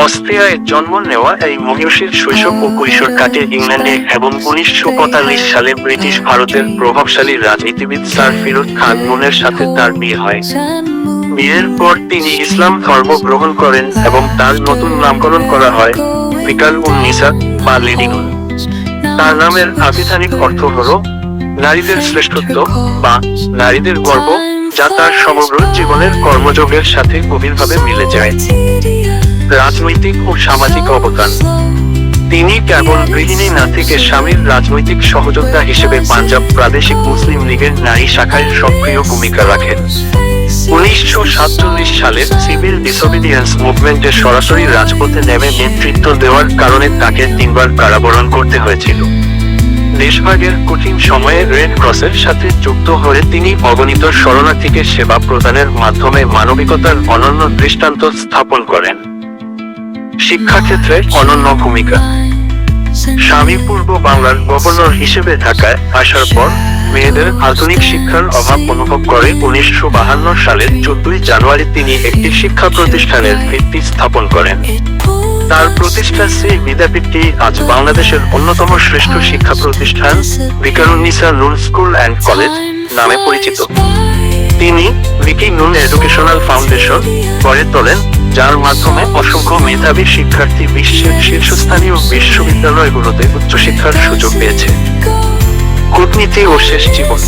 অস্ট্রিয়ায় জন্ম নেওয়া এই মহিষীর শৈশব ও কৈশোর কাটে ইংল্যান্ডে এবং 1945 সালে ব্রিটিশ ভারতের প্রভাবশালী রাজনীতিবিদ স্যার ফিরোজ খান নুনের সাথে তার বিয়ে হয়। বিয়ের পর তিনি ইসলাম ধর্ম গ্রহণ করেন এবং তার নতুন নামকরণ করা হয় বিকাল-উন-নিসা বা লেডি নুন। তার নামের আভিধানিক অর্থ হল নারীদের শ্রেষ্ঠত্ব বা নারীদের গর্ব, যা তার সমগ্র জীবনের কর্মযোগের সাথে গভীরভাবে মিলে যায়। রাজনৈতিক ও সামাজিক অবদান। তিনি কেবল গৃহিণী না থেকে স্বামীর রাজনৈতিক সহযোদ্ধা হিসেবে পাঞ্জাব প্রাদেশিক মুসলিম লীগের নারী শাখায় সক্রিয় ভূমিকা রাখেন। 1947 সালের সিভিল ডিসোবিডিয়েন্স মুভমেন্টে সরাসরি রাজপথে নেমে নেতৃত্ব দেওয়ার কারণে তাকে 3 বার কারাবরণ করতে হয়েছিল। দেশভাগের কঠিন সময়ে রেড ক্রসের সাথে যুক্ত হয়ে তিনি অগণিত শরণার্থীকে সেবা প্রদানের মাধ্যমে মানবিকতার অনন্য দৃষ্টান্ত স্থাপন করেন। শিক্ষাক্ষেত্রে অনন্য ভূমিকা। স্বামী পূর্ব বাংলার গভর্নর হিসেবে ঢাকায় আসার পর মেয়েদের আধুনিক শিক্ষার অভাব অনুভব করে 1952 সালের 14 জানুয়ারি তিনি একটি শিক্ষা প্রতিষ্ঠানের ভিত্তি স্থাপন করেন। তার প্রতিষ্ঠা শ্রী বিদ্যাপীঠটি আজ বাংলাদেশের অন্যতম শ্রেষ্ঠ শিক্ষা প্রতিষ্ঠান বিকারুন্নিসা নূন স্কুল অ্যান্ড কলেজ নামে পরিচিত। তিনি ভিকি নুন এডুকেশনাল ফাউন্ডেশন গড়ে তোলেন, যার মাধ্যমে অসংখ্য মেধাবী শিক্ষার্থী বিশ্বের শীর্ষস্থানীয় বিশ্ববিদ্যালয়গুলোতে উচ্চশিক্ষার সুযোগ পেয়েছে। কূটনীতি ও শেষ জীবন।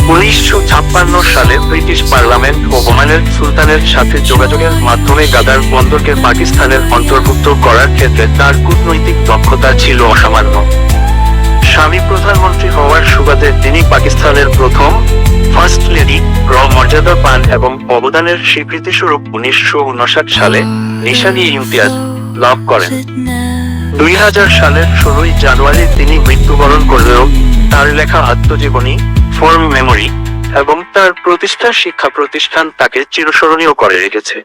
1956 সালে ব্রিটিশ পার্লামেন্ট ও ওমানের সুলতানের সাথে যোগাযোগের মাধ্যমে গাদার বন্দরকে পাকিস্তানের অন্তর্ভুক্ত করার ক্ষেত্রে তার কূটনৈতিক দক্ষতা ছিল অসামান্য। স্বামী প্রধানমন্ত্রী হওয়ার সুবাদে তিনি পাকিস্তানের প্রথম ফার্স্ট লেডি মর্যাদা পান এবং অবদানের স্বীকৃতিস্বরূপ 1959 সালে নিশান-ই-ইমতিয়াজ লাভ করেন। 2000 সালের 16 জানুয়ারি তিনি মৃত্যুবরণ করলেও তার লেখা আত্মজীবনী ফর মেমোরি এবং তার প্রতিষ্ঠা শিক্ষা প্রতিষ্ঠান তাকে চিরস্মরণীয় করে রেখেছে।